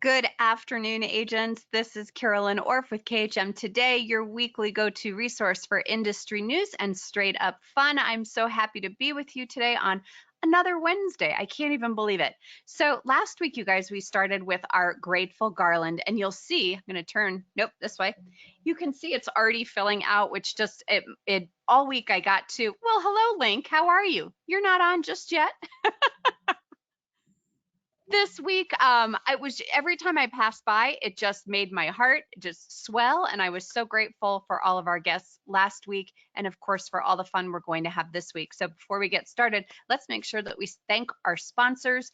Good afternoon, agents. This is Carolyn Orff with KHM Today, your weekly go-to resource for industry news and straight up fun. I'm so happy to be with you today on another Wednesday. I can't even believe it. So last week, you guys, we started with our grateful garland, and you'll see, I'm going to turn, nope, this way. You can see it's already filling out, which just, it all week I got to, well, hello, Link. How are you? You're not on just yet. This week, I was every time I passed by, it just made my heart just swell, and I was so grateful for all of our guests last week, and of course for all the fun we're going to have this week. So before we get started, let's make sure that we thank our sponsors.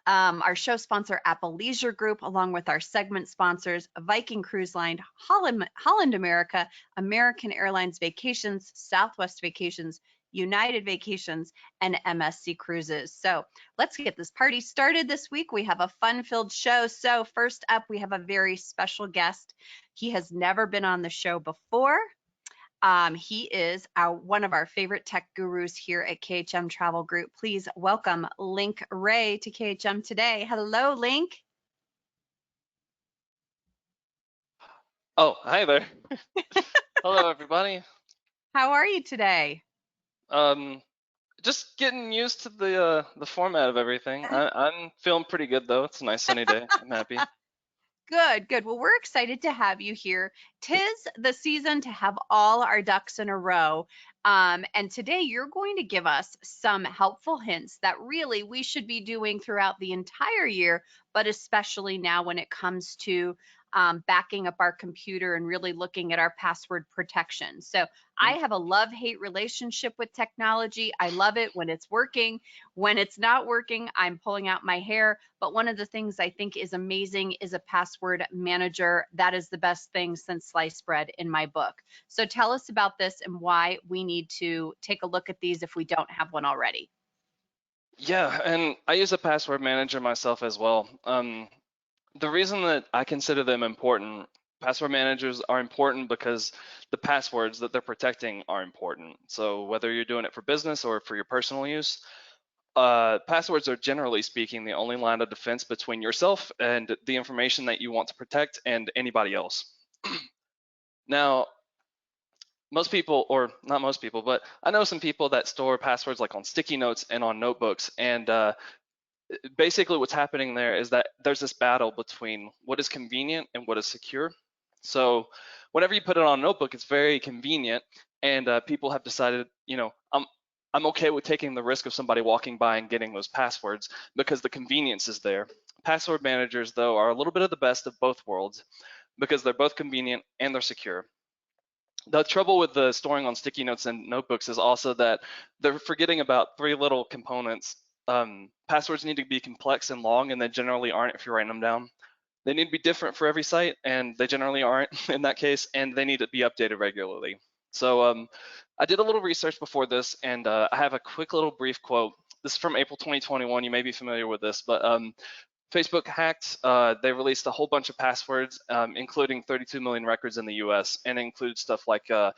Our show sponsor, Apple Leisure Group, along with our segment sponsors, Viking Cruise Line, Holland America, American Airlines Vacations, Southwest Vacations, United Vacations, and MSC Cruises. So let's get this party started this week. We have a fun-filled show. So first up, we have a very special guest. He has never been on the show before. He is one of our favorite tech gurus here at KHM Travel Group. Please welcome Link Ray to KHM Today. Hello, Link. Oh, hi there. Hello, everybody. How are you today? Um, just getting used to the format of everything. I'm feeling pretty good though. It's a nice sunny day. I'm happy. Good, good. Well, we're excited to have you here. 'Tis the season to have all our ducks in a row. And today you're going to give us some helpful hints that really we should be doing throughout the entire year, but especially now when it comes to backing up our computer and really looking at our password protection. So I have a love-hate relationship with technology. I love it when it's working. When it's not working, I'm pulling out my hair. But one of the things I think is amazing is a password manager. That is the best thing since sliced bread in my book. So tell us about this and why we need to take a look at these if we don't have one already. Yeah, and I use a password manager myself as well. The reason that I consider them important, password managers are important because the passwords that they're protecting are important. So whether you're doing it for business or for your personal use, passwords are generally speaking the only line of defense between yourself and the information that you want to protect and anybody else. Now, most people, or not most people, but I know some people that store passwords like on sticky notes and on notebooks. And basically what's happening there is that there's this battle between what is convenient and what is secure. So whenever you put it on a notebook, it's very convenient, and people have decided, I'm okay with taking the risk of somebody walking by and getting those passwords because the convenience is there. Password managers, though, are a little bit of the best of both worlds because they're both convenient and they're secure. The trouble with the storing on sticky notes and notebooks is also that they're forgetting about three little components. Passwords need to be complex and long, and they generally aren't if you're writing them down. They need to be different for every site, and they generally aren't in that case, and they need to be updated regularly. So I did a little research before this, and I have a quick little brief quote. This is from April 2021. You may be familiar with this, but Facebook hacked. They released a whole bunch of passwords, including 32 million records in the US, and includes stuff like the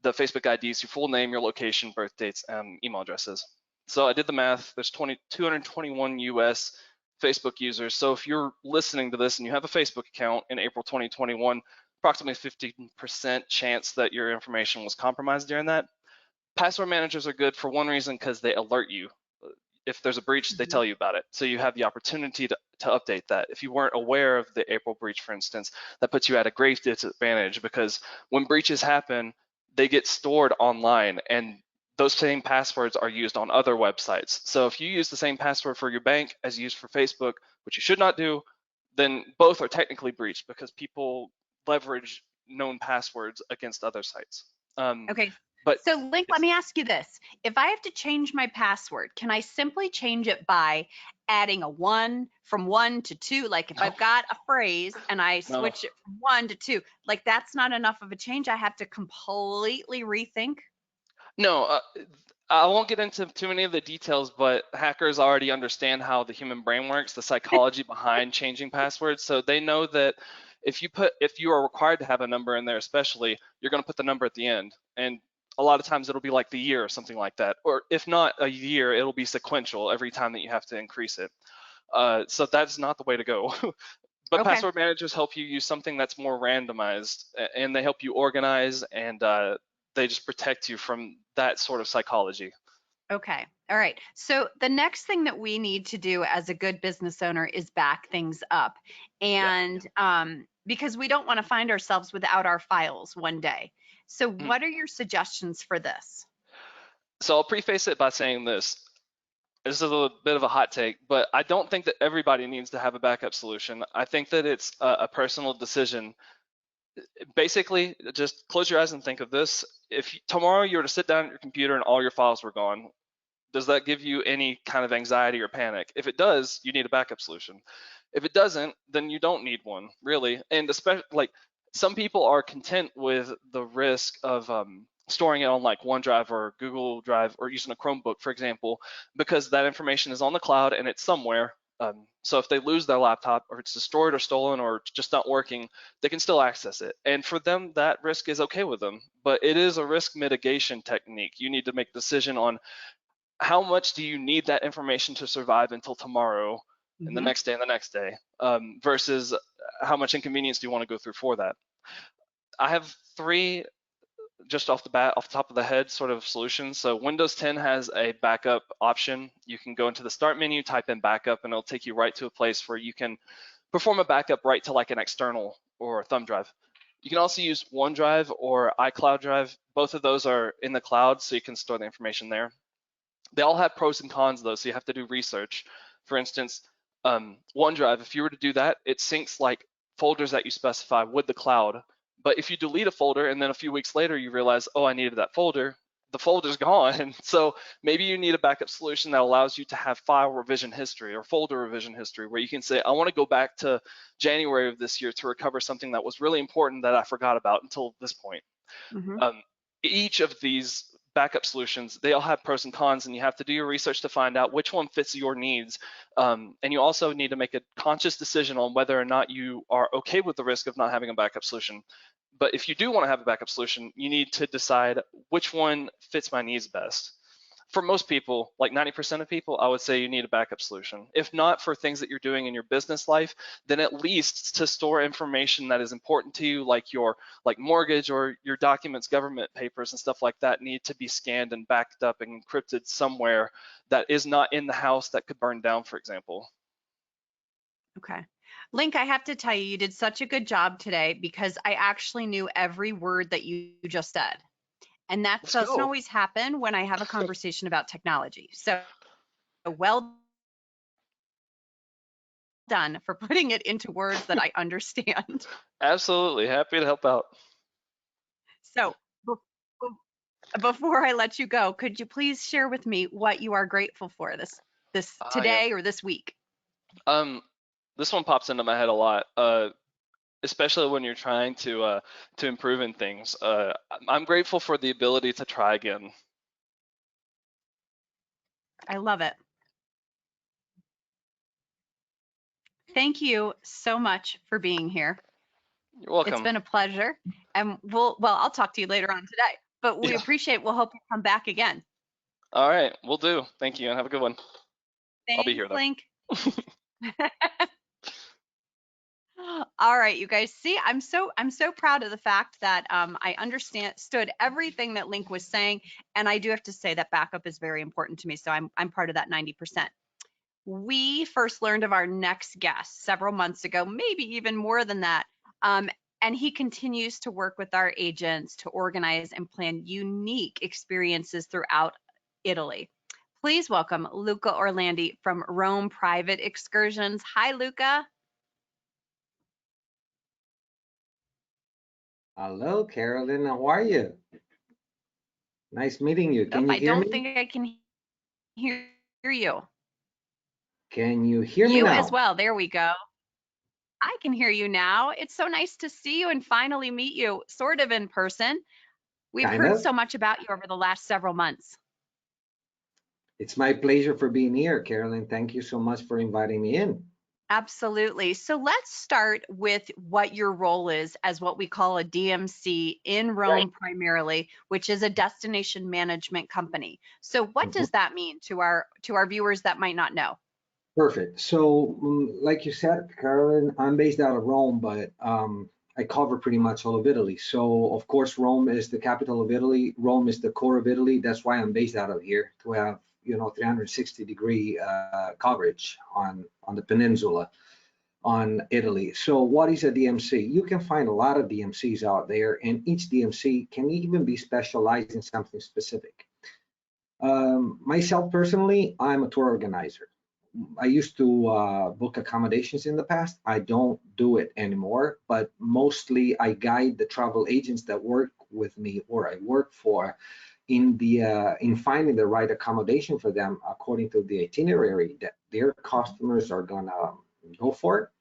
Facebook IDs, your full name, your location, birth dates, email addresses. So I did the math. There's 221 US Facebook users. So if you're listening to this and you have a Facebook account in April 2021, approximately 15% chance that your information was compromised during that. Password managers are good for one reason, because they alert you. If there's a breach, they tell you about it. So you have the opportunity to update that. If you weren't aware of the April breach, for instance, that puts you at a grave disadvantage, because when breaches happen, they get stored online, and those same passwords are used on other websites. So if you use the same password for your bank as used for Facebook, which you should not do, then both are technically breached because people leverage known passwords against other sites. Okay. But So Link, let me ask you this. If I have to change my password, can I simply change it by adding a one from 1 to 2? Like if I've got a phrase and I no, switch it from 1 to 2, like that's not enough of a change. I have to completely rethink. no, I won't get into too many of the details, but hackers already understand how the human brain works, the psychology behind changing passwords. So they know that if you are required to have a number in there, especially, you're going to put the number at the end. And a lot of times it'll be like the year or something like that. Or if not a year, it'll be sequential every time that you have to increase it. So that's not the way to go. But Okay. password managers help you use something that's more randomized, and they help you organize, and they just protect you from that sort of psychology. Okay. All right. So the next thing that we need to do as a good business owner is back things up. Yeah. And because we don't want to find ourselves without our files one day. So Mhm. what are your suggestions for this? So I'll preface it by saying this. This is a little bit of a hot take, but I don't think that everybody needs to have a backup solution. I think that it's a personal decision. Basically, just close your eyes and think of this. If tomorrow you were to sit down at your computer and all your files were gone, does that give you any kind of anxiety or panic? If it does, you need a backup solution. If it doesn't, then you don't need one, really. And especially, like, some people are content with the risk of storing it on like OneDrive or Google Drive or using a Chromebook, for example, because that information is on the cloud and it's somewhere. So if they lose their laptop, or it's destroyed or stolen or it's just not working, they can still access it. And for them, that risk is okay with them. But it is a risk mitigation technique. You need to make a decision on how much do you need that information to survive until tomorrow and the Hmm. next day and the next day, versus how much inconvenience do you want to go through for that. I have three, just off the bat, off the top of the head, sort of solutions. So Windows 10 has a backup option. You can go into the start menu, type in backup, and it'll take you right to a place where you can perform a backup right to like an external or a thumb drive. You can also use OneDrive or iCloud Drive. Both of those are in the cloud, so you can store the information there. They all have pros and cons though, so you have to do research. For instance, OneDrive, if you were to do that, it syncs like folders that you specify with the cloud. But if you delete a folder and then a few weeks later you realize, oh, I needed that folder, the folder's gone. So maybe you need a backup solution that allows you to have file revision history or folder revision history, where you can say, I want to go back to January of this year to recover something that was really important that I forgot about until this point. Hmm. um, each of these backup solutions, they all have pros and cons, and you have to do your research to find out which one fits your needs. And you also need to make a conscious decision on whether or not you are okay with the risk of not having a backup solution. But if you do want to have a backup solution, you need to decide which one fits my needs best. For most people, like 90% of people, I would say you need a backup solution. If not for things that you're doing in your business life, then at least to store information that is important to you, like your mortgage or your documents, government papers and stuff like that, need to be scanned and backed up and encrypted somewhere that is not in the house that could burn down, for example. Okay. Link, I have to tell you, you did such a good job today because I actually knew every word that you just said. And that Let's doesn't go. always happen when I have a conversation about technology. So well done for putting it into words that I understand. Absolutely. Happy to help out. So before I let you go, could you please share with me what you are grateful for this Yeah. today or this week? Um, this one pops into my head a lot. Especially when you're trying to improve in things. I'm grateful for the ability to try again. I love it. Thank you so much for being here. You're It's welcome. been a pleasure. And I'll talk to you later on today, but we Yeah. appreciate, we'll hope you come back again. All right, we'll do. Thank you, and have a good one. I'll be Thanks, here though. Link. All right, you guys. See, I'm so proud of the fact that I understood everything that Link was saying, and I do have to say that backup is very important to me. So I'm part of that 90%. We first learned of our next guest several months ago, maybe even more than that. Um, and he continues to work with our agents to organize and plan unique experiences throughout Italy. Please welcome Luca Orlandi from Rome Private Excursions. Hi, Luca. Hello, Carolyn. How are you? Nice meeting you. Nope, Can you I hear don't me? think I can hear you. Can you hear me You as now? well. There we go. I can hear you now. It's so nice to see you and finally meet you, sort of in person. We've Kind heard of. so much about you over the last several months. It's my pleasure for being here, Carolyn. Thank you so much for inviting me in. Absolutely. So let's start with what your role is as what we call a DMC in Right. Rome primarily, which is a destination management company. So what Mhm. does that mean to our viewers that might not know? Perfect. So, like you said, Carolyn, I'm based out of Rome, but I cover pretty much all of Italy. So, of course, Rome is the capital of Italy. Rome is the core of Italy. That's why I'm based out of here to have, 360-degree coverage on the peninsula on Italy. So, what is a DMC? You can find a lot of DMCs out there, and each DMC can even be specialized in something specific. Myself personally, I'm a tour organizer. I used to book accommodations in the past. I don't do it anymore, but mostly I guide the travel agents that work with me or I work for in finding the right accommodation for them according to the itinerary that their customers are gonna go for.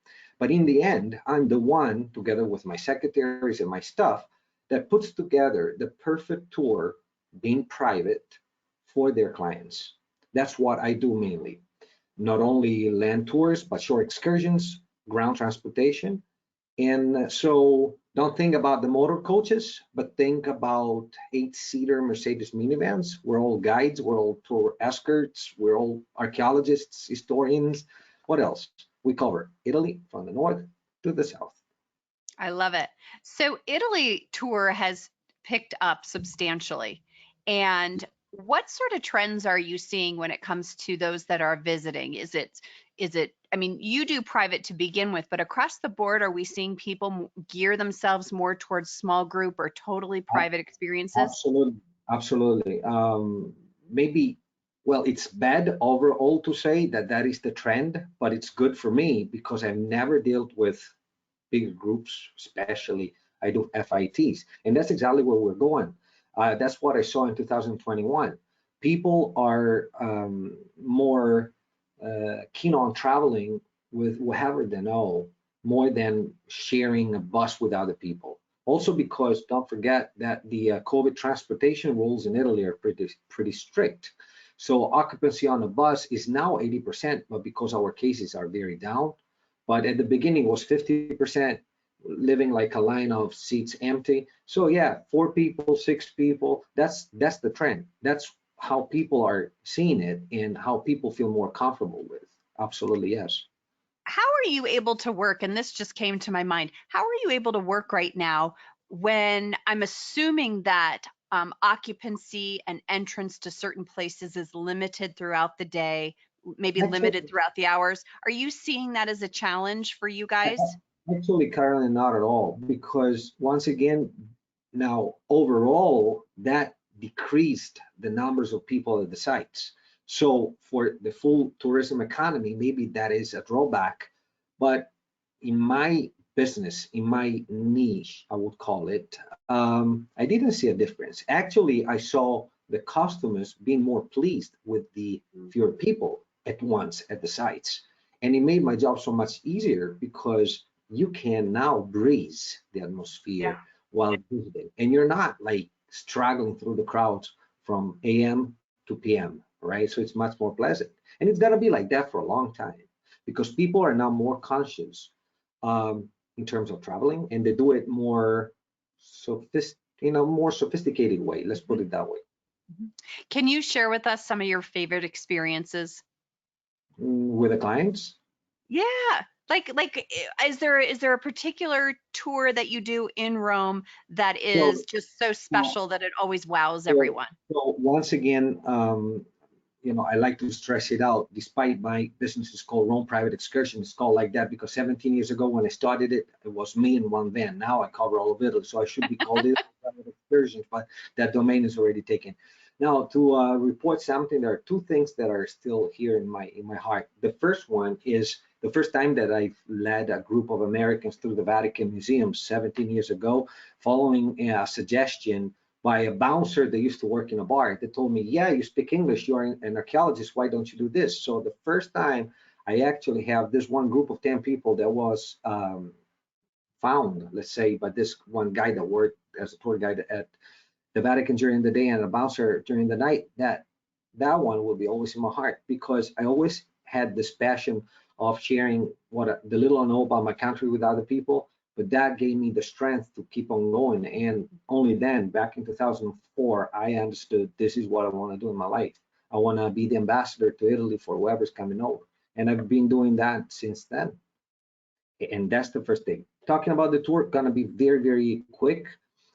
But in the end, I'm the one, together with my secretaries and my staff, that puts together the perfect tour, being private, for their clients. That's what I do mainly. Not only land tours, but short excursions, ground transportation. And so don't think about the motor coaches, but think about 8-seater Mercedes minivans. We're all guides, we're all tour escorts, we're all archaeologists, historians. What else? We cover Italy from the north to the south. I love it. So Italy tour has picked up substantially. And what sort of trends are you seeing when it comes to those that are visiting? I mean, you do private to begin with, but across the board, are we seeing people gear themselves more towards small group or totally private experiences? Absolutely, absolutely. Maybe, well, it's bad overall to say that that is the trend, but it's good for me because I've never dealt with big groups, especially I do FITs, and that's exactly where we're going. That's what I saw in 2021. People are more keen on traveling with whoever they know more than sharing a bus with other people. Also, because don't forget that the COVID transportation rules in Italy are pretty strict. So occupancy on the bus is now 80%, but because our cases are very down, but at the beginning was 50%, living like a line of seats empty. So yeah, 4 people, 6 people, that's the trend. That's how people are seeing it and how people feel more comfortable with. Absolutely, yes. How are you able to work? And this just came to my mind. How are you able to work right now when I'm assuming that occupancy and entrance to certain places is limited throughout the day, maybe limited Actually, throughout the hours? Are you seeing that as a challenge for you guys? actually, Carolyn, not at all, because once again, now overall, that decreased the numbers of people at the sites. So for the full tourism economy, maybe that is a drawback. But in my business, in my niche, I would call it, I didn't see a difference. Actually, I saw the customers being more pleased with the fewer people at once at the sites. And it made my job so much easier because you can now breeze the Yeah. atmosphere while visiting, and you're not like struggling through the crowds from AM to PM, right? So it's much more pleasant, and it's gonna be like that for a long time because people are now more conscious in terms of traveling, and they do it more more sophisticated way. Let's put Mhm, it that way. mhm. Can you share with us some of your favorite experiences? With the clients. Yeah. Is there a particular tour that you do in Rome that is So, just so uh, special that it always wows so, everyone? so once again, I like to stress it out. Despite my business is called Rome Private Excursion, it's called like that because 17 years ago when I started it, it was me in one van. Now I cover all of Italy, so I should be called it Private Excursions, but that domain is already taken. Now to report something, there are two things that are still here in my heart. The first one is the first time that I led a group of Americans through the Vatican Museum 17 years ago, following a suggestion by a bouncer that used to work in a bar that told me, yeah, you speak English, you're an archaeologist, why don't you do this? So the first time I actually have this one group of 10 people that was found, let's say, by this one guy that worked as a tour guide at the Vatican during the day and a bouncer during the night, that one will be always in my heart because I always had this passion of sharing the little I know about my country with other people. But that gave me the strength to keep on going. And only then, back in 2004, I understood this is what I want to do in my life. I want to be the ambassador to Italy for whoever's coming over. And I've been doing that since then. And that's the first thing. Talking about the tour, gonna be very, very quick.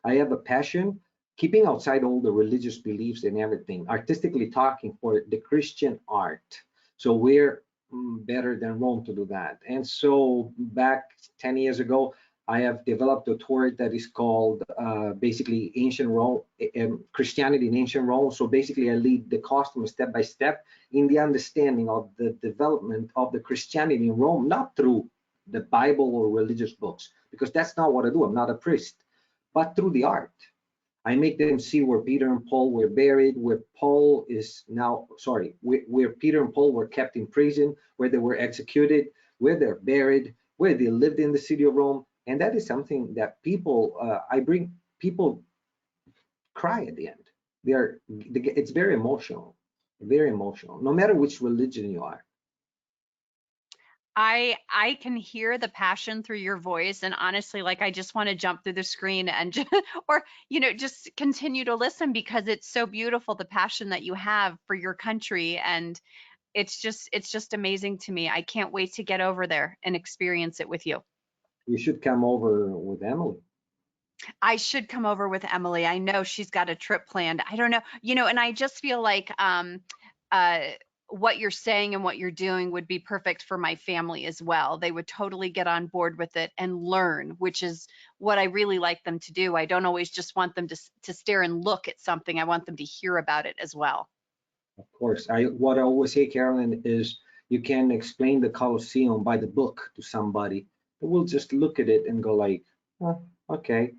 I have a passion, keeping outside all the religious beliefs and everything, artistically talking, for the Christian art. So we're better than Rome to do that. And so back 10 years ago, I have developed a tour that is called basically Ancient Rome, Christianity in Ancient Rome. So basically I lead the customer step by step in the understanding of the development of the Christianity in Rome, not through the Bible or religious books, because that's not what I do. I'm not a priest, but through the art. I make them see where Peter and Paul were buried, where Paul is now, sorry, where Peter and Paul were kept in prison, where they were executed, where they're buried, where they lived in the city of Rome. And that is something that people, I bring people cry at the end. It's very emotional, no matter which religion you are. I can hear the passion through your voice, and honestly, like, I just want to jump through the screen and just, or just continue to listen, because it's so beautiful, the passion that you have for your country, and it's just amazing to me. I can't wait to get over there and experience it with you. You should come over with Emily. I should come over with Emily. I know she's got a trip planned. I don't know, and I just feel like uh what you're saying and what you're doing would be perfect for my family as well. They would totally get on board with it and learn, which is what I really like them to do. I don't always just want them to stare and look at something. I want them to hear about it as well. Of course, what I always say, Carolyn, is you can explain the Colosseum by the book to somebody. They will just look at it and go like, oh, okay.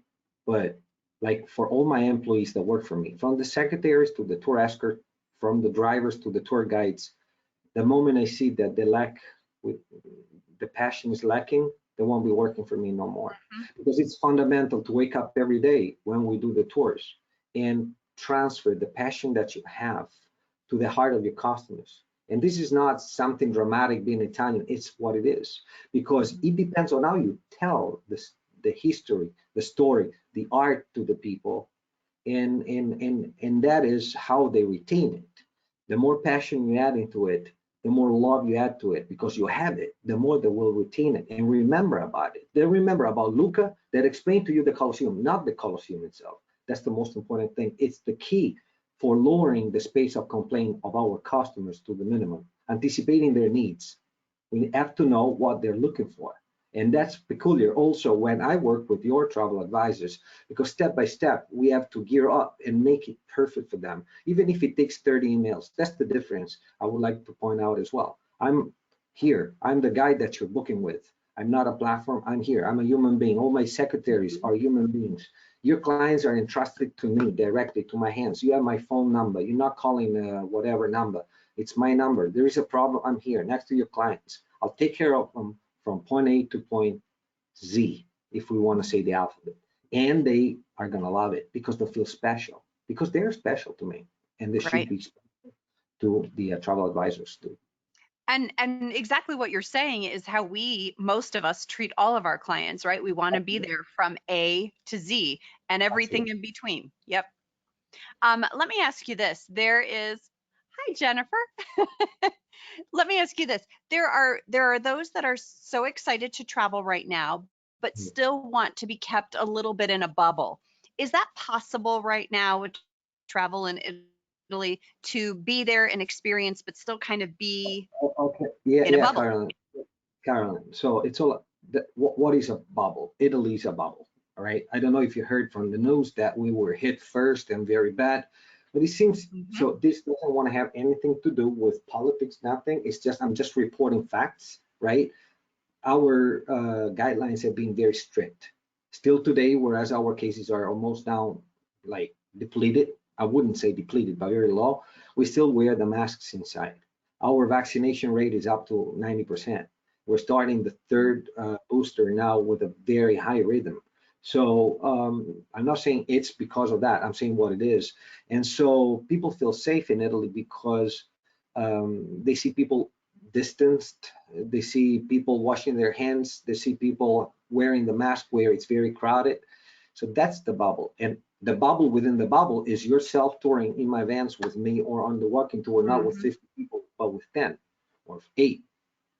But like for all my employees that work for me, from the secretaries to the tour escort, from the drivers to the tour guides, the moment I see that they lack, with the passion is lacking, they won't be working for me no more. Because it's fundamental to wake up every day when we do the tours and transfer the passion that you have to the heart of your customers. And this is not something dramatic being Italian, it's what it is. Because it depends on how you tell this, the history, the story, the art to the people, and that is how they retain it. The more passion you add into it, the more love you add to it, because you have it, the more they will retain it and remember about it. They remember about Luca that explained to you the Colosseum, not the Colosseum itself. That's the most important thing. It's the key for lowering the space of complaint of our customers to the minimum, anticipating their needs. We have to know what they're looking for. And that's peculiar also when I work with your travel advisors, because step by step, we have to gear up and make it perfect for them, even if it takes 30 emails. That's the difference I would like to point out as well. I'm here. I'm the guy that you're booking with. I'm not a platform. I'm here. I'm a human being. All my secretaries are human beings. Your clients are entrusted to me directly, to my hands. You have my phone number. You're not calling whatever number. It's my number. There is a problem. I'm here next to your clients. I'll take care of them from point A to point Z, if we want to say the alphabet. And they are going to love it because they feel special, because they're special to me, and they should be special to the travel advisors too. And exactly what you're saying is how most of us treat all of our clients, right? We want to be there from A to Z and everything in between. Yep. Let me ask you this. Hi, Jennifer. Let me ask you this. There are those that are so excited to travel right now, but still want to be kept a little bit in a bubble. Is that possible right now with travel in Italy, to be there and experience, but still kind of be okay? Yeah, in a bubble? Carolyn. So it's all, what is a bubble? Italy is a bubble, all right? I don't know if you heard from the news that we were hit first and very bad, but it seems, so this doesn't want to have anything to do with politics, nothing. It's just, I'm just reporting facts, right? Our guidelines have been very strict. Still today, whereas our cases are almost now like depleted, I wouldn't say depleted, but very low, we still wear the masks inside. Our vaccination rate is up to 90%. We're starting the third booster now with a very high rhythm. So I'm not saying it's because of that. I'm saying what it is. And so people feel safe in Italy because they see people distanced. They see people washing their hands. They see people wearing the mask where it's very crowded. So that's the bubble. And the bubble within the bubble is yourself touring in my vans with me, or on the walking tour, not with 50 people, but with 10 or 8.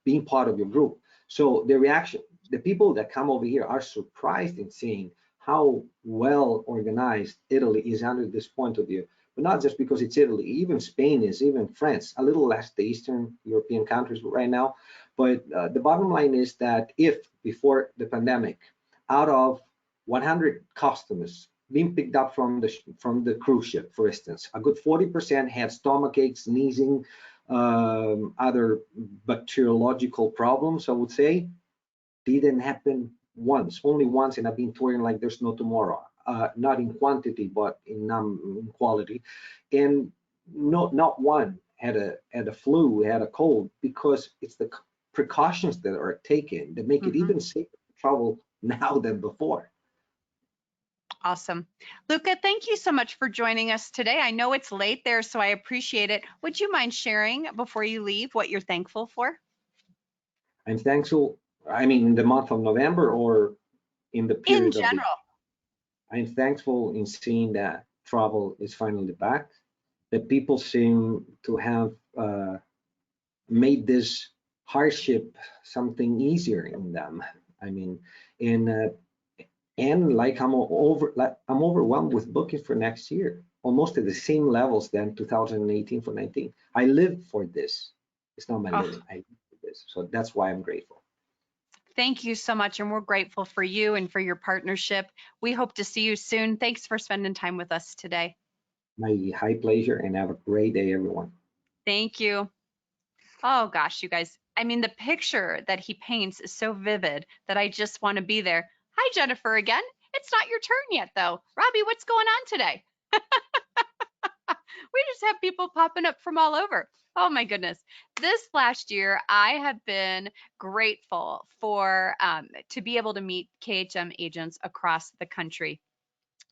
being part of your group. So the reaction, the people that come over here are surprised in seeing how well organized Italy is under this point of view. But not just because it's Italy, even Spain is, even France, a little less the Eastern European countries right now. But the bottom line is that if before the pandemic, out of 100 customers being picked up from the cruise ship, for instance, a good 40% had stomach aches, sneezing, other bacteriological problems, I would say, didn't happen once, only once, and I've been touring like there's no tomorrow. Not in quantity, but in quality. And not one had a flu, had a cold, because it's the precautions that are taken that make it even safer to travel now than before. Awesome. Luca, thank you so much for joining us today. I know it's late there, so I appreciate it. Would you mind sharing before you leave what you're thankful for? I'm thankful, I mean, in the month of November or in the period in general. I'm thankful in seeing that travel is finally back, that people seem to have made this hardship something easier in them. I mean, and like I'm overwhelmed with booking for next year, almost at the same levels than 2018 for 19. I live for this. It's not my living. I live for this. So that's why I'm grateful. Thank you so much, and we're grateful for you and for your partnership. We hope to see you soon. Thanks for spending time with us today. My high pleasure, and have a great day, everyone. Thank you. Oh gosh, you guys. I mean, the picture that he paints is so vivid that I just want to be there. Hi, Jennifer again. It's not your turn yet, though. Robbie, what's going on today? We just have people popping up from all over. Oh my goodness. This last year, I have been grateful for to be able to meet KHM agents across the country.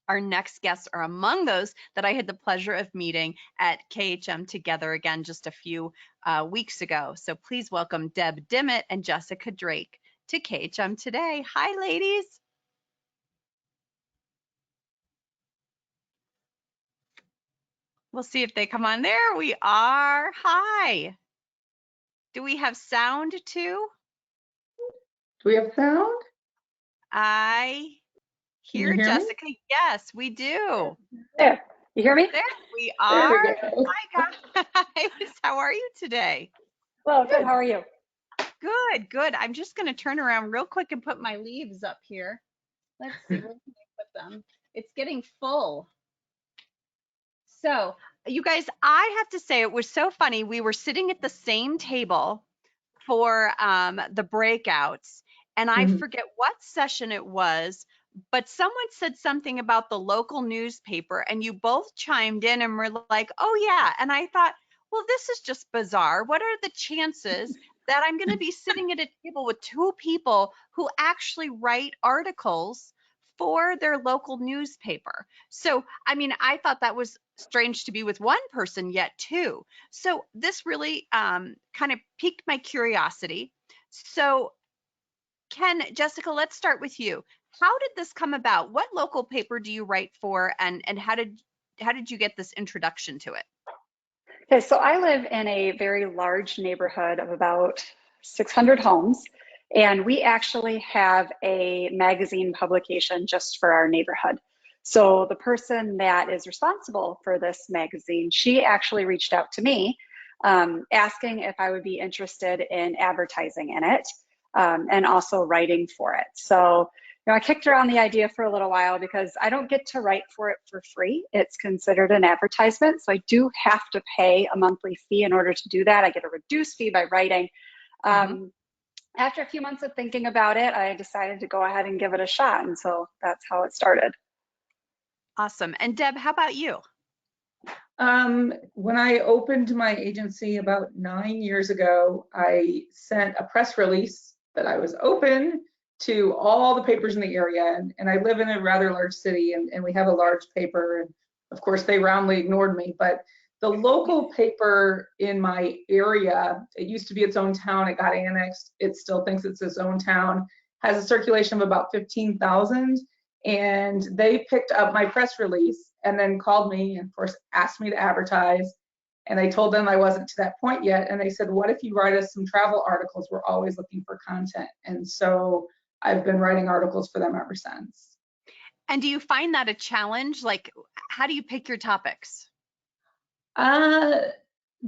Our next guests are among those that I had the pleasure of meeting at KHM together again just a few weeks ago. So please welcome Deb Dimmitt and Jessica Drake to KHM today. Hi, ladies. We'll see if they come on. There we are. Hi. Do we have sound too? Do we have sound? I hear Jessica. Me? Yes, we do. There. You hear me? There we are. There we go. Hi, guys. How are you today? Well, good. How are you? Good, good. I'm just going to turn around real quick and put my leaves up here. Let's see, where can I put them? It's getting full. So, you guys, I have to say it was so funny. We were sitting at the same table for the breakouts, and I forget what session it was, but someone said something about the local newspaper, and you both chimed in and were like, oh yeah. And I thought, well, this is just bizarre. What are the chances that I'm going to be sitting at a table with two people who actually write articles for their local newspaper? So, I mean, I thought that was strange to be with one person, yet two. So this really kind of piqued my curiosity. So Jessica, let's start with you. How did this come about? What local paper do you write for, and how did you get this introduction to it? Okay, so I live in a very large neighborhood of about 600 homes, and we actually have a magazine publication just for our neighborhood. So the person that is responsible for this magazine, she actually reached out to me asking if I would be interested in advertising in it and also writing for it. So I kicked around the idea for a little while because I don't get to write for it for free. It's considered an advertisement. So I do have to pay a monthly fee in order to do that. I get a reduced fee by writing. After a few months of thinking about it, I decided to go ahead and give it a shot. And so that's how it started. Awesome. And Deb, how about you? When I opened my agency about 9 years ago, I sent a press release that I was open to all the papers in the area. And I live in a rather large city, and we have a large paper. And of course, they roundly ignored me. But the local paper in my area, it used to be its own town. It got annexed. It still thinks it's its own town, has a circulation of about 15,000. And they picked up my press release and then called me and, of course, asked me to advertise. And I told them I wasn't to that point yet. And they said, what if you write us some travel articles? We're always looking for content. And so I've been writing articles for them ever since. And do you find that a challenge? Like, how do you pick your topics?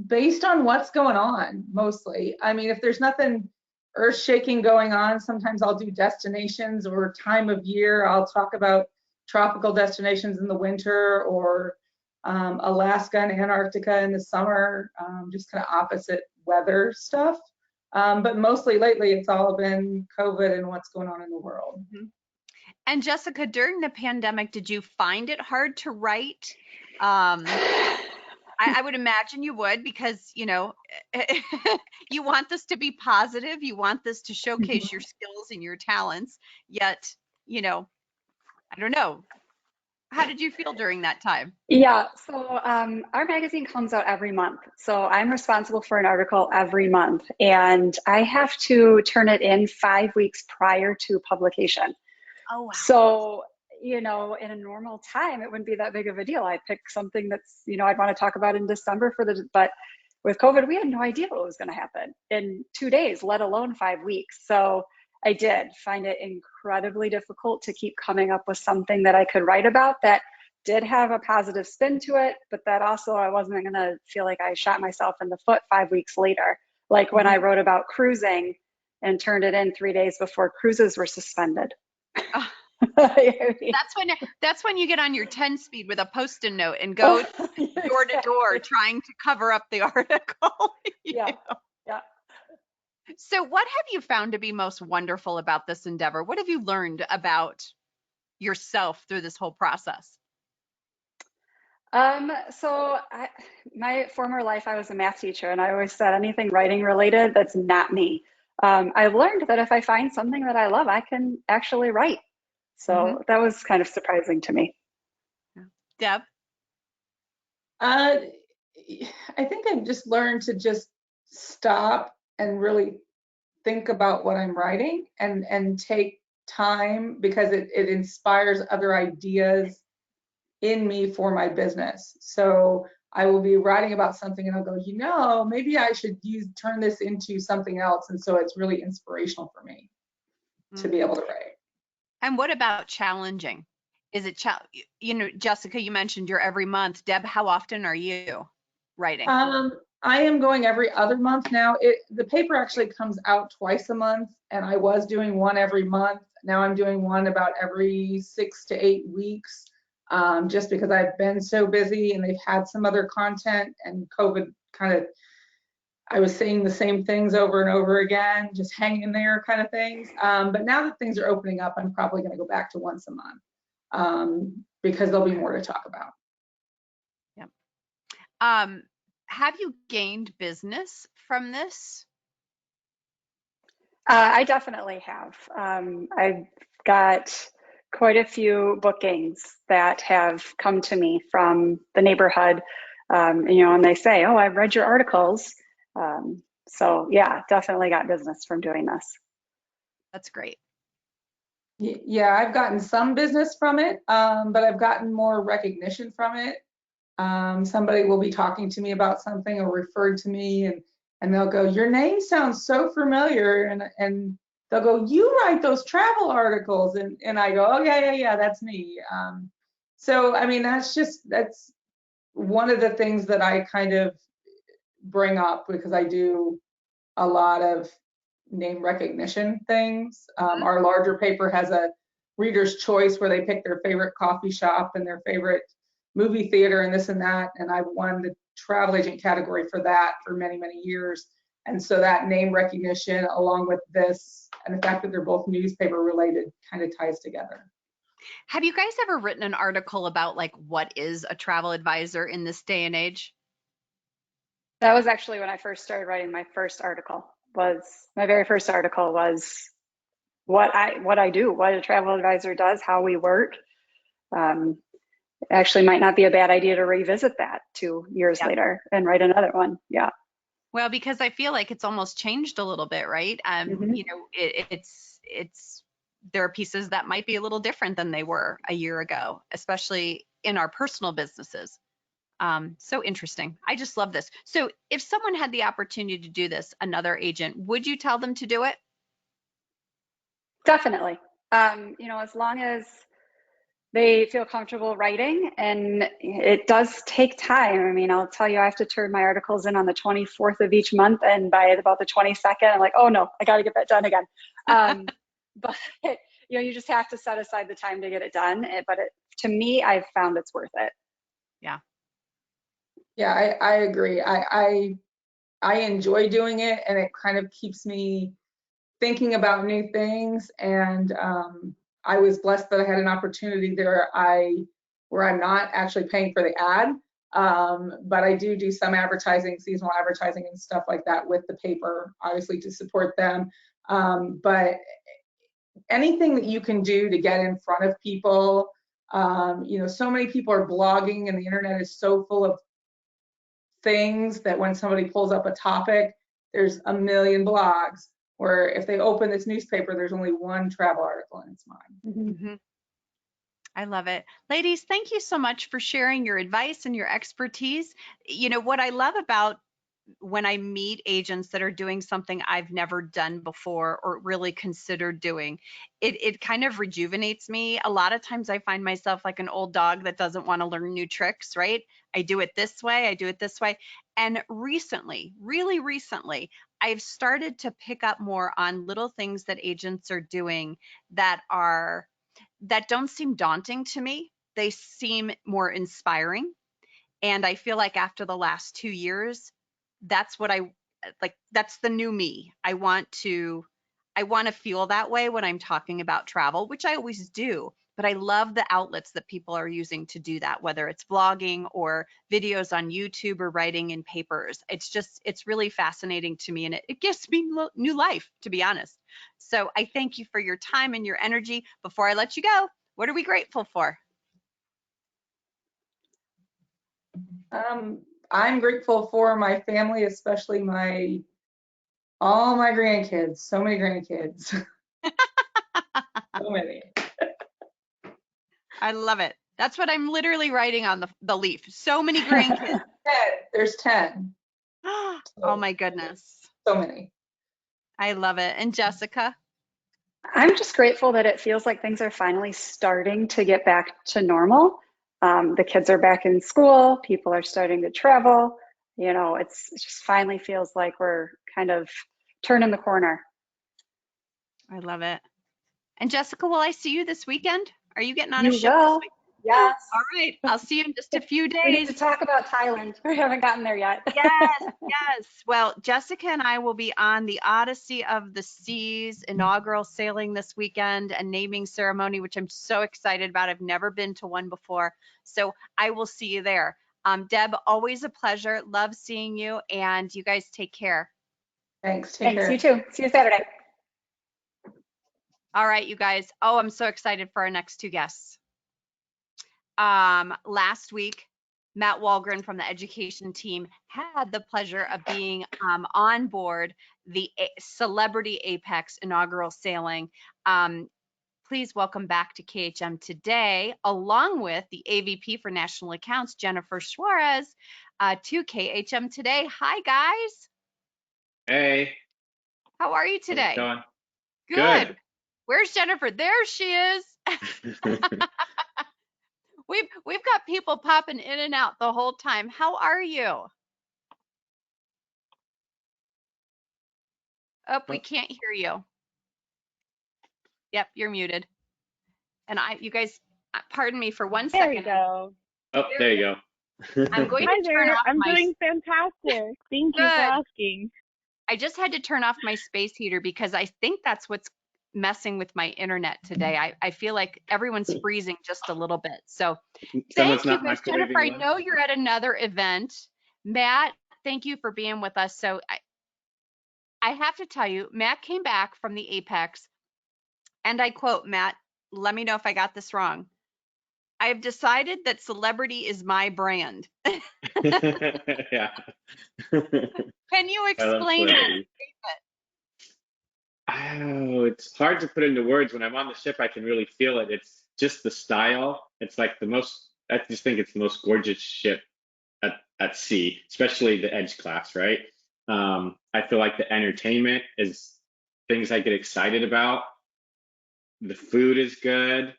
Based on what's going on, mostly. I mean, if there's nothing earth-shaking going on, sometimes I'll do destinations or time of year. I'll talk about tropical destinations in the winter, or Alaska and Antarctica in the summer, just kind of opposite weather stuff. But mostly lately, it's all been COVID and what's going on in the world. Mm-hmm. And Jessica, during the pandemic, did you find it hard to write? I would imagine you would, because, you know, you want this to be positive. You want this to showcase your skills and your talents. Yet, you know, I don't know. How did you feel during that time? Yeah, so our magazine comes out every month. So I'm responsible for an article every month, and I have to turn it in 5 weeks prior to publication. Oh, wow. So, you know, in a normal time, it wouldn't be that big of a deal. I'd pick something that's, you know, I'd want to talk about in December but with COVID, we had no idea what was going to happen in 2 days, let alone 5 weeks. So I did find it incredibly difficult to keep coming up with something that I could write about that did have a positive spin to it, but that also I wasn't going to feel like I shot myself in the foot 5 weeks later. Like when I wrote about cruising and turned it in 3 days before cruises were suspended. Oh. That's That's when you get on your 10 speed with a Post-it note and go door to door trying to cover up the article. Yeah. Yeah. So what have you found to be most wonderful about this endeavor? What have you learned about yourself through this whole process? So my former life, I was a math teacher, and I always said anything writing related, that's not me. I've learned that if I find something that I love, I can actually write. So that was kind of surprising to me. Deb? I think I've just learned to just stop and really think about what I'm writing and take time, because it inspires other ideas in me for my business. So I will be writing about something and I'll go, you know, maybe I should turn this into something else. And so it's really inspirational for me to be able to write. And what about challenging? Is it, you know, Jessica, you mentioned you're every month. Deb, how often are you writing? I am going every other month now. The paper actually comes out twice a month, and I was doing one every month. Now I'm doing one about every 6 to 8 weeks, just because I've been so busy and they've had some other content, and COVID kind of, I was saying the same things over and over again, just hang in there kind of things. But now that things are opening up, I'm probably going to go back to once a month, because there'll be more to talk about. Yep. Have you gained business from this? I definitely have. I've got quite a few bookings that have come to me from the neighborhood, you know, and they say, "Oh, I've read your articles." So yeah, definitely got business from doing this. That's great. Yeah, I've gotten some business from it, but I've gotten more recognition from it. Somebody will be talking to me about something or referred to me, and they'll go, "Your name sounds so familiar," and they'll go, "You write those travel articles," and I go, "Oh yeah, that's me." So I mean, that's one of the things that I kind of bring up, because I do a lot of name recognition things. Our larger paper has a reader's choice where they pick their favorite coffee shop and their favorite movie theater and this and that, and I've won the travel agent category for that for many years. And so that name recognition, along with this and the fact that they're both newspaper related, kind of ties together. Have you guys ever written an article about like what is a travel advisor in this day and age? That was actually when I first started writing. My very first article was what I do, what a travel advisor does, how we work. Actually might not be a bad idea to revisit that 2 years later and write another one. Yeah. Well, because I feel like it's almost changed a little bit, right? You know, it's there are pieces that might be a little different than they were a year ago, especially in our personal businesses. So interesting. I just love this. So if someone had the opportunity to do this, another agent, would you tell them to do it? Definitely. As long as they feel comfortable writing, and it does take time. I mean, I'll tell you, I have to turn my articles in on the 24th of each month, and by about the 22nd, I'm like, oh no, I got to get that done again. But you just have to set aside the time to get it done. But to me, I've found it's worth it. Yeah. Yeah, I agree. I enjoy doing it, and it kind of keeps me thinking about new things. And I was blessed that I had an opportunity there where I'm not actually paying for the ad, but I do some advertising, seasonal advertising and stuff like that with the paper, obviously to support them. But anything that you can do to get in front of people, so many people are blogging, and the internet is so full of things that when somebody pulls up a topic, there's a million blogs, where if they open this newspaper, there's only one travel article and it's mine. Mm-hmm. I love it. Ladies, thank you so much for sharing your advice and your expertise. What I love about when I meet agents that are doing something I've never done before or really considered doing, it kind of rejuvenates me. A lot of times I find myself like an old dog that doesn't want to learn new tricks, right? I do it this way, I do it this way. And recently, really recently, I've started to pick up more on little things that agents are doing that don't seem daunting to me. They seem more inspiring. And I feel like after the last 2 years, that's what I like. That's the new me. I want to feel that way when I'm talking about travel, which I always do. But I love the outlets that people are using to do that, whether it's blogging or videos on YouTube or writing in papers. It's really fascinating to me, and it gives me new life, to be honest. So I thank you for your time and your energy. Before I let you go, what are we grateful for? I'm grateful for my family, especially all my grandkids. So many grandkids. So many. I love it. That's what I'm literally writing on the leaf. So many grandkids. There's 10. Oh my goodness. So many. I love it. And Jessica? I'm just grateful that it feels like things are finally starting to get back to normal. The kids are back in school. People are starting to travel. It just finally feels like we're kind of turning the corner. I love it. And Jessica, will I see you this weekend? Are you getting on a You ship this will. week? Yes. All right. I'll see you in just a few We need days. to talk about Thailand. We haven't gotten there yet. Yes. Well, Jessica and I will be on the Odyssey of the Seas inaugural sailing this weekend and naming ceremony, which I'm so excited about. I've never been to one before. So I will see you there. Deb, always a pleasure. Love seeing you, and you guys take care. Thanks. Take care. You too. See you Saturday. All right, you guys. Oh, I'm so excited for our next two guests. Last week, Matt Wahlgren from the education team had the pleasure of being on board the Celebrity Apex Inaugural sailing. Please welcome back to KHM today, along with the AVP for National Accounts, Jennifer Suarez, to KHM today. Hi, guys. Hey, How are you how's it today? going? Good. Where's Jennifer? There she is. Good. We've got people popping in and out the whole time. How are you? Oh, we can't hear you. Yep, you're muted. And you guys, pardon me for 1 second. There we go. Oh, there you go. I'm going Hi to turn there. off I'm my. doing fantastic. Thank you for Good. asking. I just had to turn off my space heater because I think that's what's messing with my internet today. I feel like everyone's freezing just a little bit. So Someone's thank you not guys. Jennifer, I microwaving know lunch. you're at another event. Matt, thank you for being with us. So I have to tell you, Matt came back from the Apex, and I quote, Matt, let me know if I got this wrong. I've decided that celebrity is my brand. Yeah. Can you I love explain that? celebrity. Oh, it's hard to put into words. When I'm on the ship, I can really feel it. It's just the style. It's like I just think it's the most gorgeous ship at sea, especially the Edge class, right? I feel like the entertainment is things I get excited about. The food is good.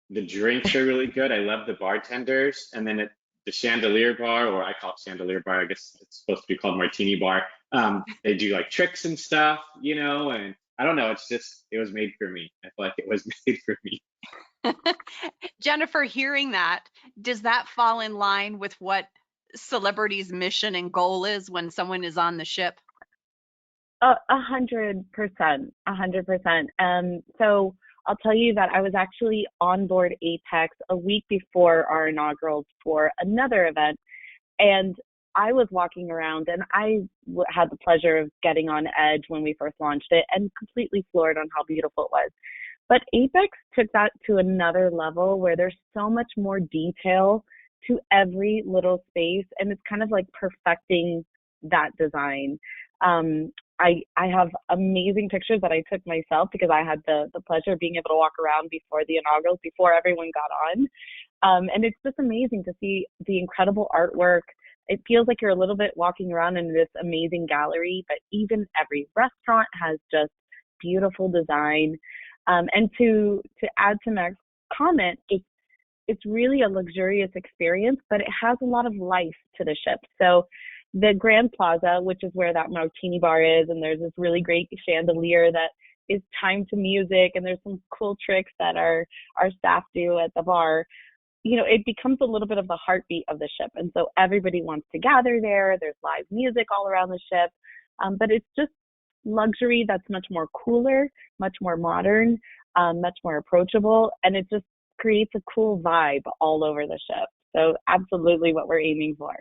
The drinks are really good. I love the bartenders. And then the chandelier bar, or I call it chandelier bar, I guess it's supposed to be called martini bar. They do like tricks and stuff, and I don't know. It's just, it was made for me. I feel like it was made for me. Jennifer, hearing that, does that fall in line with what Celebrity's mission and goal is when someone is on the ship? 100%, 100%. So I'll tell you that I was actually on board Apex a week before our inaugurals for another event, and I was walking around, and I had the pleasure of getting on Edge when we first launched it, and completely floored on how beautiful it was. But Apex took that to another level where there's so much more detail to every little space, and it's kind of like perfecting that design. I have amazing pictures that I took myself because I had the pleasure of being able to walk around before the inaugurals, before everyone got on. And it's just amazing to see the incredible artwork. It feels like you're a little bit walking around in this amazing gallery, but even every restaurant has just beautiful design. And to add to Mac's comment, it's really a luxurious experience, but it has a lot of life to the ship. So the Grand Plaza, which is where that martini bar is, and there's this really great chandelier that is timed to music, and there's some cool tricks that our staff do at the bar. It becomes a little bit of the heartbeat of the ship. And so everybody wants to gather there. There's live music all around the ship. But it's just luxury that's much more cooler, much more modern, much more approachable. And it just creates a cool vibe all over the ship. So absolutely what we're aiming for.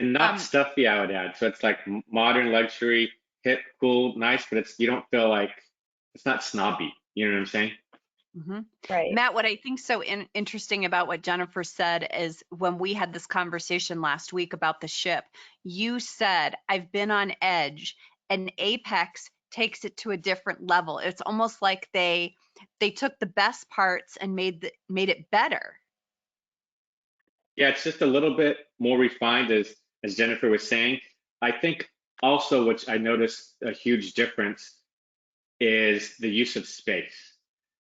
And not stuffy, I would add. So it's like modern luxury, hip, cool, nice, but you don't feel like it's not snobby. You know what I'm saying? Mm-hmm. Right. Matt, what I think so interesting about what Jennifer said is when we had this conversation last week about the ship, you said, I've been on Edge, and Apex takes it to a different level. It's almost like they took the best parts and made it better. Yeah, it's just a little bit more refined, as Jennifer was saying. I think also, which I noticed a huge difference, is the use of space.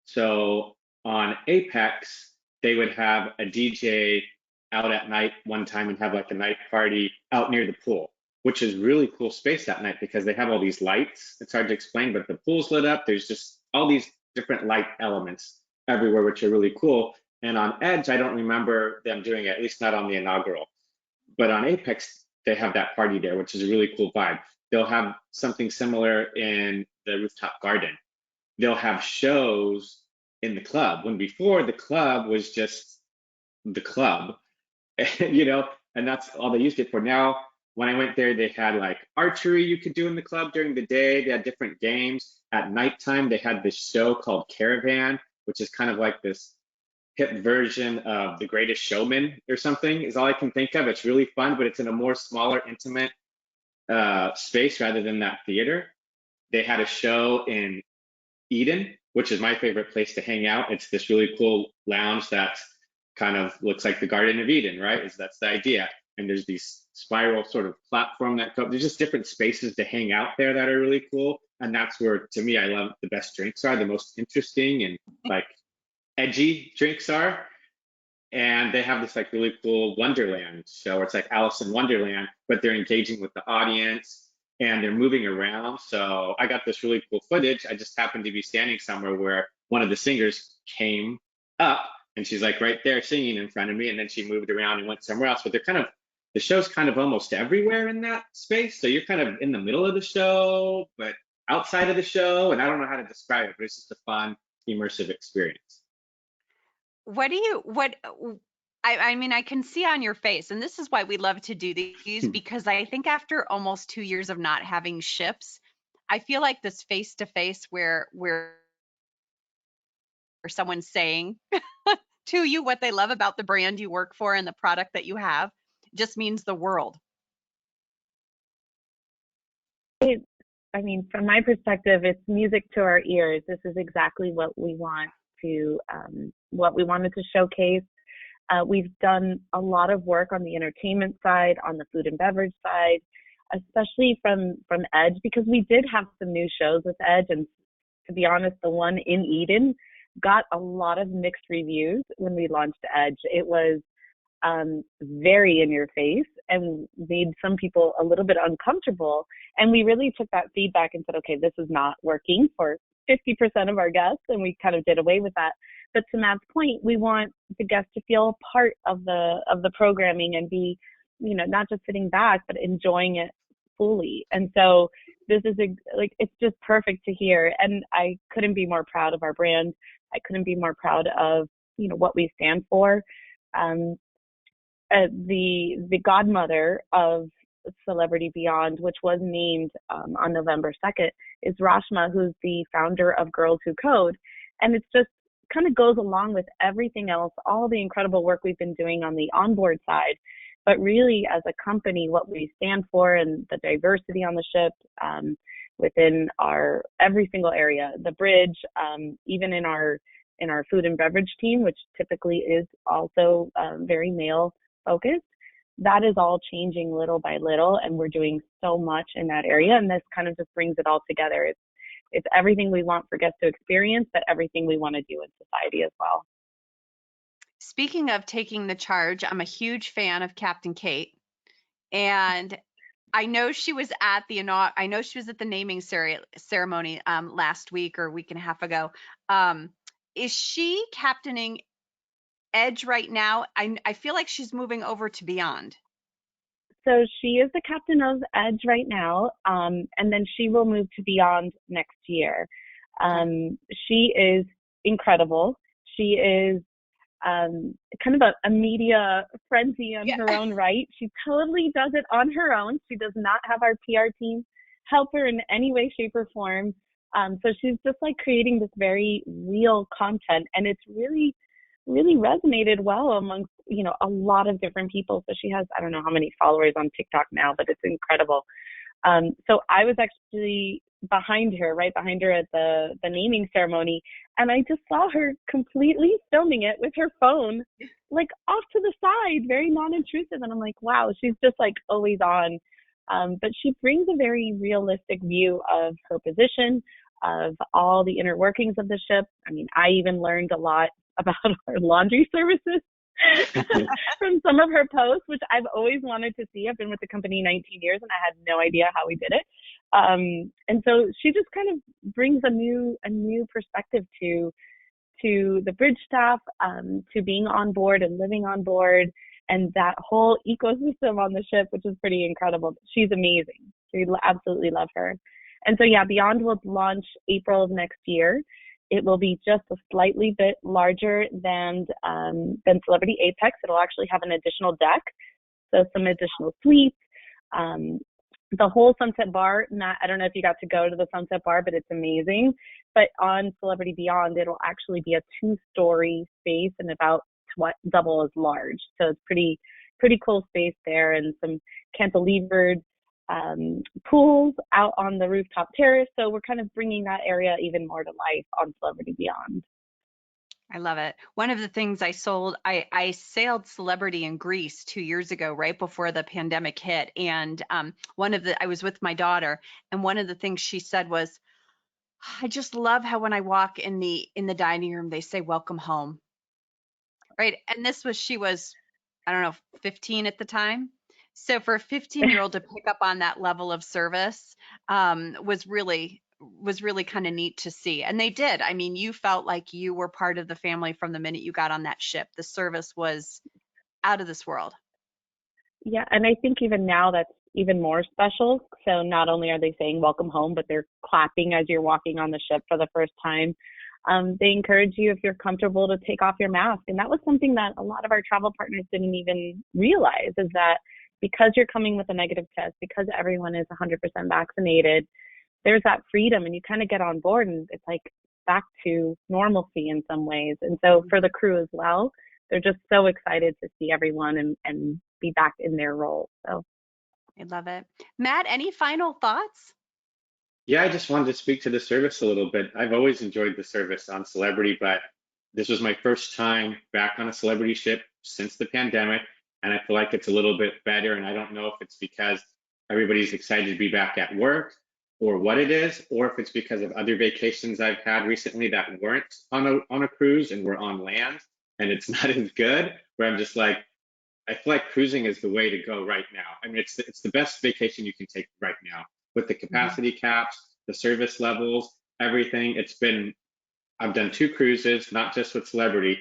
So on Apex, they would have a DJ out at night one time and have like a night party out near the pool, which is really cool space at night because they have all these lights. It's hard to explain, but the pool's lit up. There's just all these different light elements everywhere, which are really cool. And on Edge, I don't remember them doing it, at least not on the inaugural. But on Apex, they have that party there, which is a really cool vibe. They'll have something similar in the rooftop garden. They'll have shows in the club, when before the club was just the club, and that's all they used it for. Now, when I went there, they had like archery you could do in the club during the day. They had different games. At nighttime, they had this show called Caravan, which is kind of like this hip version of The Greatest Showman or something, is all I can think of. It's really fun, but it's in a more smaller, intimate space rather than that theater. They had a show in Eden, which is my favorite place to hang out. It's this really cool lounge that kind of looks like the Garden of Eden, right? That's the idea. And there's these spiral sort of platform that go, there's just different spaces to hang out there that are really cool. And that's where, to me, I love the best drinks are, the most interesting and like edgy drinks are. And they have this like really cool Wonderland show. It's like Alice in Wonderland, but they're engaging with the audience and they're moving around. So I got this really cool footage. I just happened to be standing somewhere where one of the singers came up and she's like right there singing in front of me. And then she moved around and went somewhere else. But the show's kind of almost everywhere in that space. So you're kind of in the middle of the show, but outside of the show. And I don't know how to describe it, but it's just a fun, immersive experience. I mean, I can see on your face, and this is why we love to do these, because I think after almost 2 years of not having ships, I feel like this face to face where someone's saying to you what they love about the brand you work for and the product that you have just means the world. I mean, from my perspective, it's music to our ears. This is exactly what we wanted to showcase. We've done a lot of work on the entertainment side, on the food and beverage side, especially from Edge, because we did have some new shows with Edge, and to be honest, the one in Eden got a lot of mixed reviews when we launched Edge. It was very in your face and made some people a little bit uncomfortable. And we really took that feedback and said, okay, this is not working for 50% of our guests, and we kind of did away with that. But to Matt's point, we want the guests to feel a part of the programming and be, not just sitting back, but enjoying it fully. And so this is it's just perfect to hear. And I couldn't be more proud of our brand. I couldn't be more proud of, what we stand for. The godmother of Celebrity Beyond, which was named on November 2nd, is Rashma, who's the founder of Girls Who Code. And it's just kind of goes along with everything else, all the incredible work we've been doing on the onboard side, but really as a company, what we stand for and the diversity on the ship within our every single area, the bridge, even in our food and beverage team, which typically is also very male focused. That is all changing little by little, and we're doing so much in that area. And this kind of just brings it all together. It's everything we want for guests to experience, but everything we want to do in society as well. Speaking of taking the charge, I'm a huge fan of Captain Kate, and I know she was at the naming ceremony last week or a week and a half ago. Is she captaining Edge right now? I feel like she's moving over to Beyond. So she is the captain of Edge right now, and then she will move to Beyond next year. She is incredible. She is kind of a media frenzy on her own right. She totally does it on her own. She does not have our PR team help her in any way, shape, or form. So she's just like creating this very real content, and it's really resonated well amongst, a lot of different people. So she has, I don't know how many followers on TikTok now, but it's incredible. So I was actually right behind her at the naming ceremony, and I just saw her completely filming it with her phone, like off to the side, very non-intrusive. And I'm like, wow, she's just like always on. But she brings a very realistic view of her position, of all the inner workings of the ship. I mean, I even learned a lot about our laundry services from some of her posts, which I've always wanted to see. I've been with the company 19 years and I had no idea how we did it. And so she just kind of brings a new perspective to the bridge staff, to being on board and living on board, and that whole ecosystem on the ship, which is pretty incredible. She's amazing. We absolutely love her. And so, Beyond will launch April of next year. It will be just a slightly bit larger than Celebrity Apex. It'll actually have an additional deck, so some additional suites. The whole Sunset Bar, Matt, I don't know if you got to go to the Sunset Bar, but it's amazing. But on Celebrity Beyond, it'll actually be a 2-story space and about double as large. So it's pretty cool space there, and some cantilevered pools out on the rooftop terrace. So we're kind of bringing that area even more to life on Celebrity Beyond. I love it. One of the things I sailed Celebrity in Greece 2 years ago, right before the pandemic hit. And I was with my daughter, and one of the things she said was, I just love how when I walk in the dining room, they say, welcome home. Right. And she was, I don't know, 15 at the time. So for a 15-year-old to pick up on that level of service was really kind of neat to see. And they did. I mean, you felt like you were part of the family from the minute you got on that ship. The service was out of this world. Yeah. And I think even now that's even more special. So not only are they saying welcome home, but they're clapping as you're walking on the ship for the first time. They encourage you, if you're comfortable, to take off your mask. And that was something that a lot of our travel partners didn't even realize, is that because you're coming with a negative test, because everyone is 100% vaccinated, there's that freedom, and you kind of get on board and it's like back to normalcy in some ways. And so for the crew as well, they're just so excited to see everyone and be back in their role. So I love it. Matt, any final thoughts? Yeah, I just wanted to speak to the service a little bit. I've always enjoyed the service on Celebrity, but this was my first time back on a Celebrity ship since the pandemic, and I feel like it's a little bit better. And I don't know if it's because everybody's excited to be back at work or what it is, or if it's because of other vacations I've had recently that weren't on a cruise and were on land, and it's not as good, where I'm just like, I feel like cruising is the way to go right now. I mean, it's the best vacation you can take right now with the capacity caps, the service levels, everything. I've done 2 cruises, not just with Celebrity,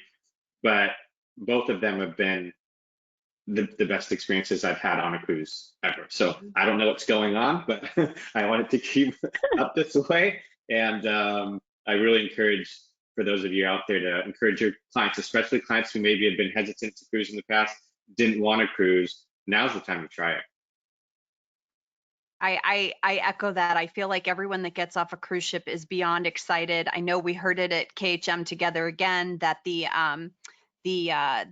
but both of them have been the best experiences I've had on a cruise ever. So I don't know what's going on, but I want it to keep up this way. And I really encourage, for those of you out there, to encourage your clients, especially clients who maybe have been hesitant to cruise in the past, didn't want to cruise. Now's the time to try it. I echo that. I feel like everyone that gets off a cruise ship is beyond excited. I know we heard it at KHM together again that the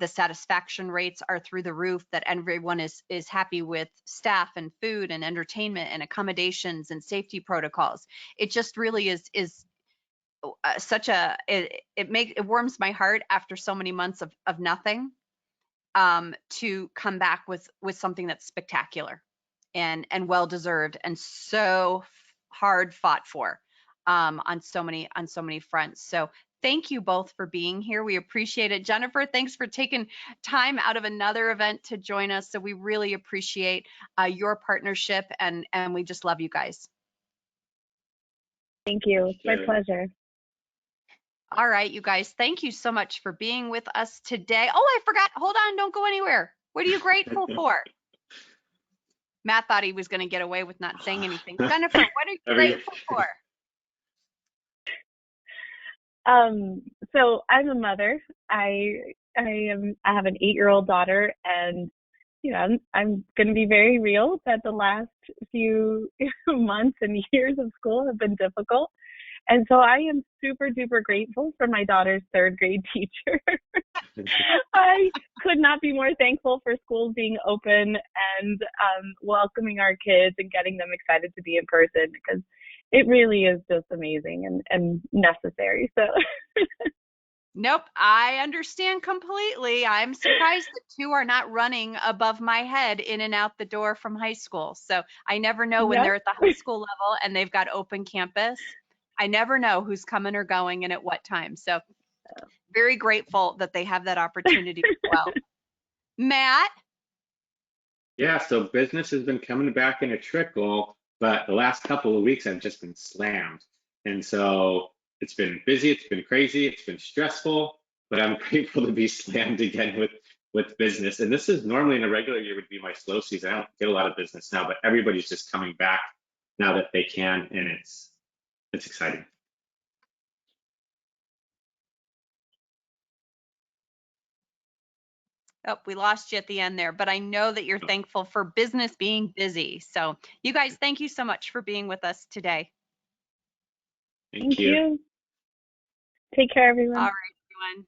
satisfaction rates are through the roof, that everyone is happy with staff and food and entertainment and accommodations and safety protocols. It just really is such a, it warms my heart after so many months of nothing, to come back with something that's spectacular and well deserved and so hard fought for, on so many fronts. So thank you both for being here. We appreciate it. Jennifer, thanks for taking time out of another event to join us. So we really appreciate your partnership, and we just love you guys. Thank you. It's my pleasure. All right, you guys, thank you so much for being with us today. Oh, I forgot. Hold on. Don't go anywhere. What are you grateful for? Matt thought he was going to get away with not saying anything. Jennifer, what are you grateful for? So I'm a mother. I have an 8-year-old daughter, and I'm going to be very real that the last few months and years of school have been difficult. And so I am super duper grateful for my daughter's 3rd grade teacher. I could not be more thankful for schools being open and welcoming our kids and getting them excited to be in person, because it really is just amazing and necessary. So Nope, I understand completely. I'm surprised that 2 are not running above my head in and out the door from high school. So I never know when they're at the high school level and they've got open campus. I never know who's coming or going and at what time. So very grateful that they have that opportunity as well. Matt? Yeah, so business has been coming back in a trickle, but the last couple of weeks I've just been slammed. And so it's been busy, it's been crazy, it's been stressful, but I'm grateful to be slammed again with business. And this is normally, in a regular year, would be my slow season. I don't get a lot of business now, but everybody's just coming back now that they can, and it's exciting. Oh, we lost you at the end there, but I know that you're thankful for business being busy. So you guys, thank you so much for being with us today. Thank you. Take care, everyone. All right, everyone.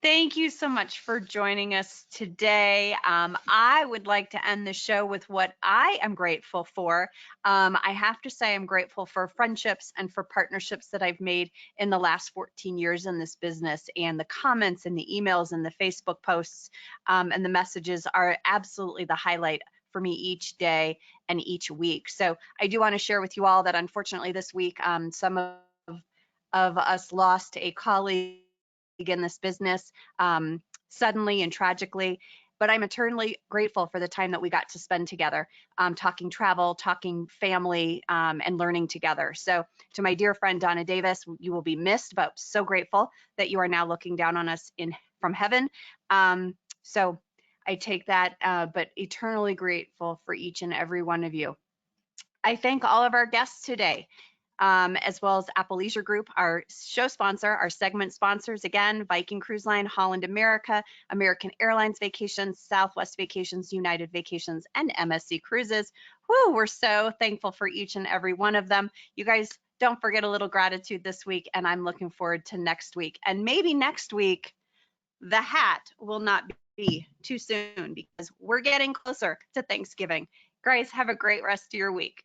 Thank you so much for joining us today. I would like to end the show with what I am grateful for. I have to say I'm grateful for friendships and for partnerships that I've made in the last 14 years in this business, and the comments and the emails and the Facebook posts and the messages are absolutely the highlight for me each day and each week. So I do want to share with you all that unfortunately this week, some of us lost a colleague in this business suddenly and tragically, but I'm eternally grateful for the time that we got to spend together, talking travel, talking family, and learning together. So to my dear friend Donna Davis, you will be missed, but so grateful that you are now looking down on us from heaven. So I take that, but eternally grateful for each and every one of you. I thank all of our guests today, as well as Apple Leisure Group, our show sponsor, our segment sponsors, again, Viking Cruise Line, Holland America, American Airlines Vacations, Southwest Vacations, United Vacations, and MSC Cruises. Woo, we're so thankful for each and every one of them. You guys, don't forget a little gratitude this week, and I'm looking forward to next week. And maybe next week, the hat will not be too soon, because we're getting closer to Thanksgiving. Guys, have a great rest of your week.